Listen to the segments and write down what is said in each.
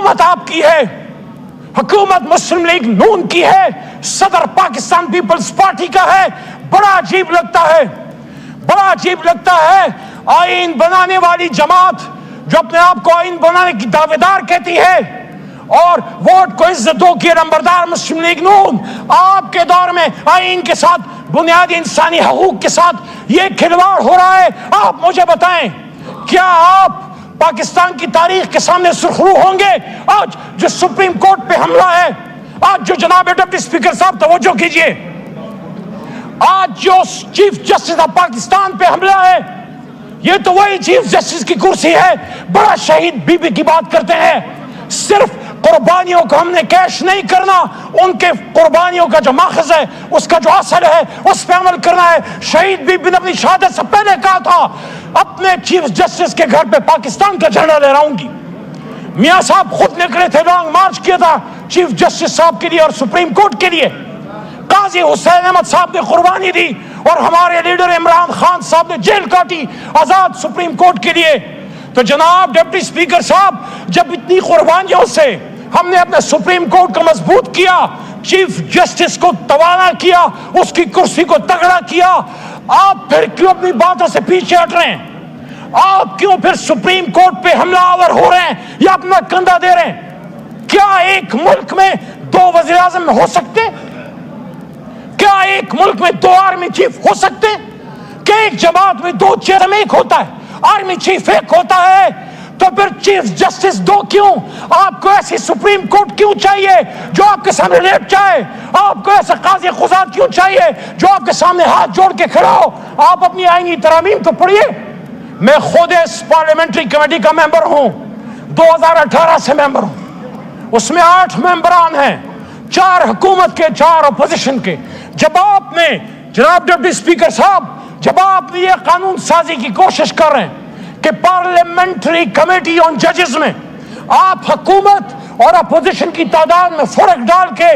हुकूमत आपकी है, हुकूमत मुस्लिम लीग नून की है, सदर पाकिस्तान पीपल्स पार्टी का है। बड़ा अजीब लगता है, बड़ा अजीब लगता है। आईन बनाने वाली जमात जो अपने आप को आईन बनाने की दावेदार कहती है और वोट को इज्जत दो की नंबरदार मुस्लिम लीग नून, आपके दौर में आईन के साथ, बुनियादी इंसानी हकूक के साथ ये खिलवाड़ हो रहा है। आप मुझे बताएं, क्या आप पाकिस्तान की तारीख के सामने सुर्खरू होंगे? आज जो सुप्रीम कोर्ट पे हमला है, आज जो जनाब डिप्टी स्पीकर साहब तवज्जो कीजिए, आज जो चीफ जस्टिस ऑफ पाकिस्तान पे हमला है, ये तो वही चीफ जस्टिस की कुर्सी है। बड़ा शहीद बीबी की बात करते हैं। सिर्फ कुर्बानियों को हमने कैश नहीं करना, उनके कुर्बानियों का जो माखज है, उसका जो असर है, उस पर अमल करना है। शहीद बीबी ने अपनी शहादत से पहले कहा था, अपने चीफ जस्टिस के घर पे पाकिस्तान का झंडा लहराऊंगी। मियां साहब खुद निकले थे, लॉन्ग मार्च किया था चीफ जस्टिस साहब के लिए और सुप्रीम कोर्ट के लिए। काजी हुसैन अहमद साहब ने कुर्बानी दी और हमारे लीडर इमरान खान साहब ने जेल काटी आजाद सुप्रीम कोर्ट के लिए। तो जनाब डिप्टी स्पीकर साहब, जब इतनी कुर्बानियों से हमने अपने सुप्रीम कोर्ट को मजबूत किया, चीफ जस्टिस को तवाना किया, उसकी कुर्सी को तगड़ा किया, आप फिर क्यों अपनी बातों से पीछे हट रहे हैं? आप क्यों फिर सुप्रीम कोर्ट पे हमलावर हो रहे हैं या अपना कंधा दे रहे हैं? क्या एक मुल्क में दो वज़ीर आज़म हो सकते? क्या एक मुल्क में दो आर्मी चीफ हो सकते? क्या एक जमात में दो चेयरमैन एक होता है, आर्मी चीफ एक होता है? तो फिर चीफ जस्टिस दो क्यों? आपको ऐसी सुप्रीम कोर्ट क्यों चाहिए जो आपके सामने लेट जाए? आपको ऐसा काजी खुजात क्यों चाहिए जो आपके सामने हाथ जोड़ के खड़ा हो? आप अपनी आईनी तरमीम तो पढ़िए। मैं खुद इस पार्लियामेंट्री कमेटी का मेंबर हूं, 2018 से मेंबर हूं। उसमें 8 मेंबरान हैं, 4 हुकूमत के, 4 अपोजिशन के। जब आपने, जनाब डिप्टी स्पीकर साहब, जब आप ये कानून साजी की कोशिश कर रहे हैं कि पार्लियामेंट्री कमेटी ऑन जजेस में आप हुकूमत और अपोजिशन की तादाद में फर्क डाल के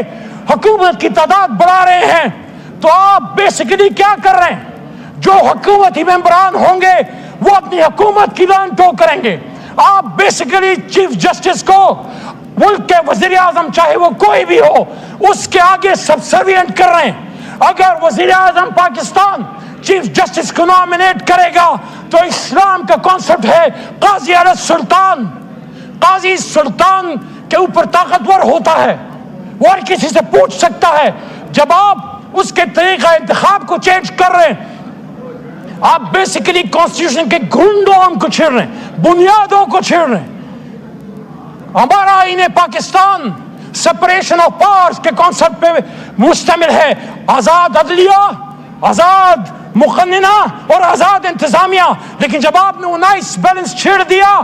हुकूमत की तादाद बढ़ा रहे हैं, तो आप बेसिकली क्या कर रहे हैं? जो हुकूमती मेंबरान होंगे वो अपनी हुकूमत की लान टो करेंगे। आप बेसिकली चीफ जस्टिस को मुल्क के वजीर आजम, चाहे वो कोई भी हो, उसके आगे सबसर्विएंट कर रहे हैं। अगर वजीर आजम पाकिस्तान चीफ जस्टिस को नॉमिनेट करेगा तो इस्लाम का कॉन्सेप्ट है काजी अल सुल्तान। काजी सुल्तान के ऊपर ताकतवर होता है, वो हर किसी से पूछ सकता है। जब आप उसके तरीका इंतखाब को चेंज कर रहे हैं, आप बेसिकली कॉन्स्टिट्यूशन के ग्रुंडों को छेड़ रहे हैं, बुनियादों को छेड़ रहे हैं। हमारा आईन पाकिस्तान सेपरेशन ऑफ पावर्स के कॉन्सेप्ट पे मुश्तमिल है। आजाद अदलिया, आजाद मुकन्निना और आजाद इंतजामिया। लेकिन जब आपने 19 बैलेंस छेड़ दिया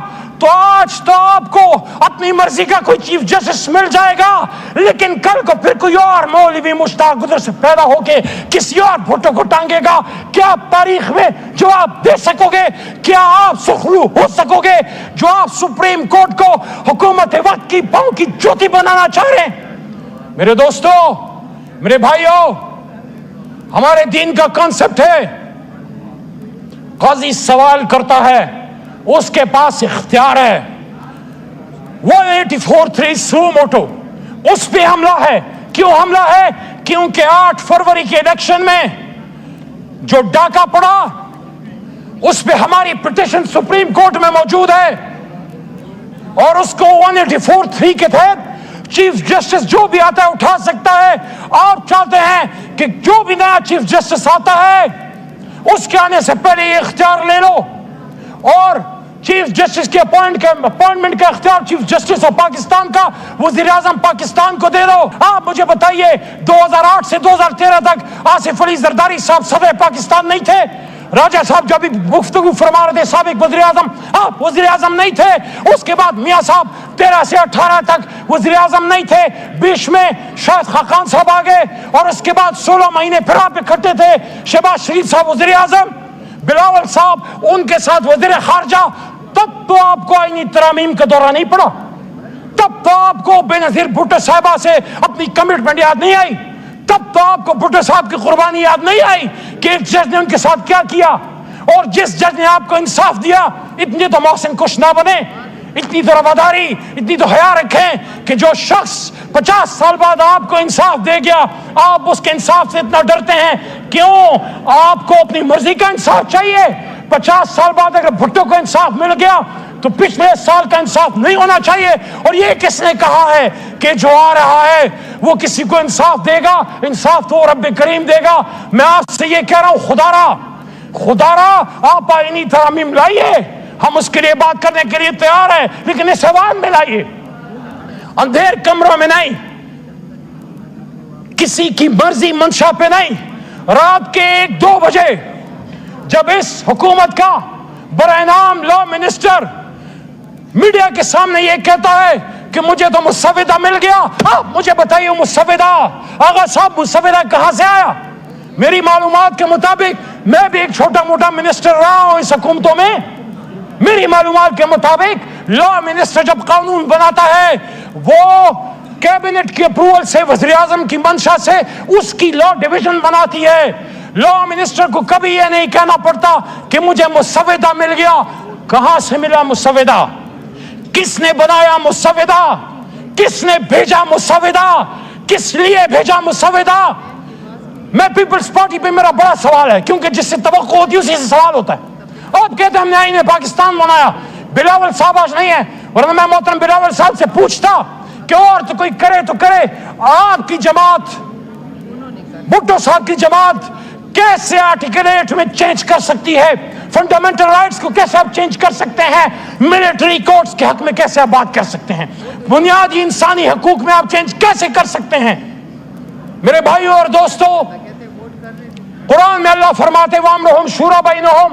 तो आज तो आपको अपनी मर्जी का कोई चीफ जस्टिस मिल जाएगा, लेकिन कल को फिर कोई और मौलवी मुश्ताक उधर से पैदा होके किसी और फोटो को टांगेगा। क्या आप तारीख में जवाब दे सकोगे? क्या आप सुखरू हो सकोगे जो आप सुप्रीम कोर्ट को हुकूमत वक्त की पांव की ज्योति बनाना चाह रहे हैं? मेरे दोस्तों, मेरे भाइयों, हमारे दीन का कॉन्सेप्ट है, काजी सवाल करता है, उसके पास इख्तियार है। 184(3) सू मोटो, उस पे हमला है। क्यों हमला है? क्योंकि 8 फरवरी के इलेक्शन में जो डाका पड़ा, उस पे हमारी पिटीशन सुप्रीम कोर्ट में मौजूद है और उसको 184(3) के तहत चीफ जस्टिस जो भी आता है उठा सकता है। आप चाहते हैं कि जो भी नया चीफ जस्टिस आता है उसके आने से पहले ये इख्तियार ले लो और चीफ जस्टिस के अपॉइंटमेंट का इख्तियार चीफ जस्टिस ऑफ पाकिस्तान का वजीर आजम पाकिस्तान को दे दो। आप मुझे बताइए, 2008 से 2013 तक आसिफ अली जरदारी साहब सदर पाकिस्तान नहीं थे? राजा साहब जब भी गुफ्तगू फरमा रहे थे, साबिक वज़ीर आज़म, आप वज़ीर आज़म नहीं थे। उसके बाद मियाँ साहब 13 से 18 तक वज़ीर आज़म नहीं थे। बीच में शाहिद खाकान साहब आ गए और उसके बाद 16 महीने फिर आप इकट्ठे थे। शहबाज शरीफ साहब वज़ीर आज़म, बिलावल साहब उनके साथ वज़ीर खारजा। तब तो आपको आईनी तरामीम का दौरा नहीं पड़ा, तब तो आपको बेनज़ीर भुट्टो साहिबा से अपनी कमिटमेंट याद नहीं आई, तब तो आपको भुट्टो साहब की कुर्बानी याद नहीं आई कि एक जज ने उनके साथ क्या किया। और जिस जज ने आपको इंसाफ दिया, इतने तो मोहसिन कुछ ना बने, اتنی تو رواداری، اتنی تو حیا رکھیں کہ جو شخص 50 سال بعد آپ کو انصاف دے گیا، آپ اس کے انصاف سے اتنا ڈرتے ہیں کیوں؟ آپ کو اپنی مرضی کا انصاف چاہیے۔ 50 سال بعد اگر بھٹو کو انصاف مل گیا تو پچھلے سال کا انصاف نہیں ہونا چاہیے۔ اور یہ کس نے کہا ہے کہ جو آ رہا ہے وہ کسی کو انصاف دے گا؟ انصاف تو رب کریم دے گا۔ میں آپ سے یہ کہہ رہا ہوں، خدا را آپ آئینی ترامیم لائیے، ہم اس کے لیے بات کرنے کے لیے تیار ہیں، لیکن اس ایوان میں لائیے، اندھیر کمروں میں نہیں، کسی کی مرضی منشا پہ نہیں۔ رات کے 1-2 بجے جب اس حکومت کا برائے نام لا منسٹر میڈیا کے سامنے یہ کہتا ہے کہ مجھے تو مسودہ مل گیا، آپ مجھے بتائیے مسودہ، آغا صاحب مسودہ کہاں سے آیا؟ میری معلومات کے مطابق، میں بھی ایک چھوٹا موٹا منسٹر رہا ہوں اس حکومتوں میں، میری معلومات کے مطابق لا منسٹر جب قانون بناتا ہے وہ کیبنٹ کی اپروول سے، وزیر اعظم کی منشا سے اس کی لا ڈویژن بناتی ہے۔ لا منسٹر کو کبھی یہ نہیں کہنا پڑتا کہ مجھے مسودہ مل گیا۔ کہاں سے ملا مسودہ؟ کس نے بنایا مسودہ؟ کس نے بھیجا مسودہ؟ کس لیے بھیجا مسودہ؟ میں پیپلز پارٹی پہ میرا بڑا سوال ہے، کیونکہ جس سے توقع ہوتی ہے اسی سے سوال ہوتا ہے۔ آپ کہتے ہیں ہم نے آئین پاکستان بنایا، بلاول صاحب آج نہیں ہے، ورنہ میں محترم بلاول صاحب سے پوچھتا کہ اور تو کوئی کرے تو کرے، آپ کی جماعت، بھٹو صاحب کی جماعت کیسے آرٹیکل 8 میں چینج کر سکتی ہے؟ فنڈامنٹل رائٹس کو کیسے آپ چینج کر سکتے ہیں؟ ملٹری کورٹس کے حق میں کیسے آپ بات کر سکتے ہیں؟ بنیادی انسانی حقوق میں آپ چینج کیسے کر سکتے ہیں؟ میرے بھائیوں اور دوستو، قرآن میں اللہ فرماتے وَأَمْرُهُمْ شُورَى بَيْنَهُمْ،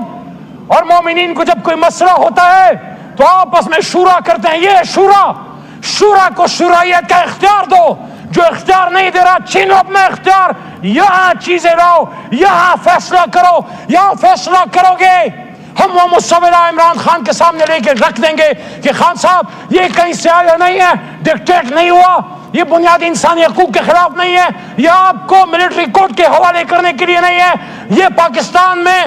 اور مومنین کو جب کوئی مسئلہ ہوتا ہے تو آپس میں شورا کرتے ہیں۔ یہ شورا کو شورائیت کا اختیار دو، جو اختیار نہیں دے رہا چھینو اپنا اختیار، یہاں چیزیں لاؤ، یہاں فیصلہ کرو، یہاں فیصلہ کرو گے۔ ہم وہ مسودہ عمران خان کے سامنے لے کے رکھ دیں گے کہ خان صاحب یہ کہیں سے آیا نہیں ہے، ڈکٹیٹ نہیں ہوا، یہ بنیادی انسانی حقوق کے خلاف نہیں ہے، یہ آپ کو ملٹری کورٹ کے حوالے کرنے کے لیے نہیں ہے، یہ پاکستان میں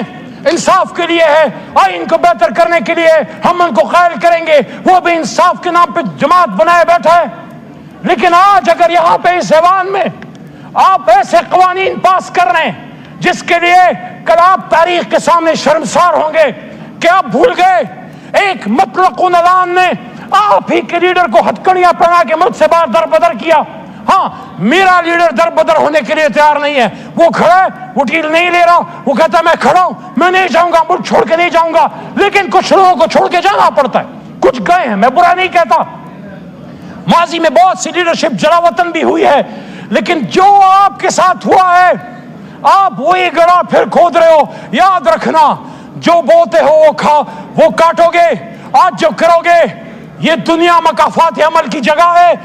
انصاف کے لیے ہے، آئین کو بہتر کرنے کے لیے ہم ان کو قائل کریں گے۔ وہ بھی انصاف کے نام پہ جماعت بنائے بیٹھا ہے۔ لیکن آج اگر یہاں پہ اس ایوان میں آپ ایسے قوانین پاس کر رہے ہیں جس کے لیے کل آپ تاریخ کے سامنے شرمسار ہوں گے کہ آپ بھول گئے ایک مطلق اعلان نے آپ ہی کے لیڈر کو ہتھکڑیاں پہنا کے ملک سے باہر در بدر کیا۔ ہاں، میرا لیڈر در بدر ہونے کے لیے تیار نہیں ہے، وہ کھڑا ہے، وہ ڈیل نہیں لے رہا، وہ کہتا ہے میں کھڑا ہوں، میں نہیں جاؤں گا، ملک چھوڑ کے نہیں جاؤں گا، لیکن کچھ لوگوں کو چھوڑ کے جانا پڑتا ہے، کچھ گئے ہیں، میں برا نہیں کہتا، ماضی میں بہت سی لیڈرشپ جلا وطن بھی ہوئی ہے، لیکن جو آپ کے ساتھ ہوا ہے آپ وہی گڑا پھر کھود رہے ہو۔ یاد رکھنا، جو بوتے ہو وہ کاٹو گے، آج جو کرو گے یہ دنیا مکافات عمل کی جگہ ہے۔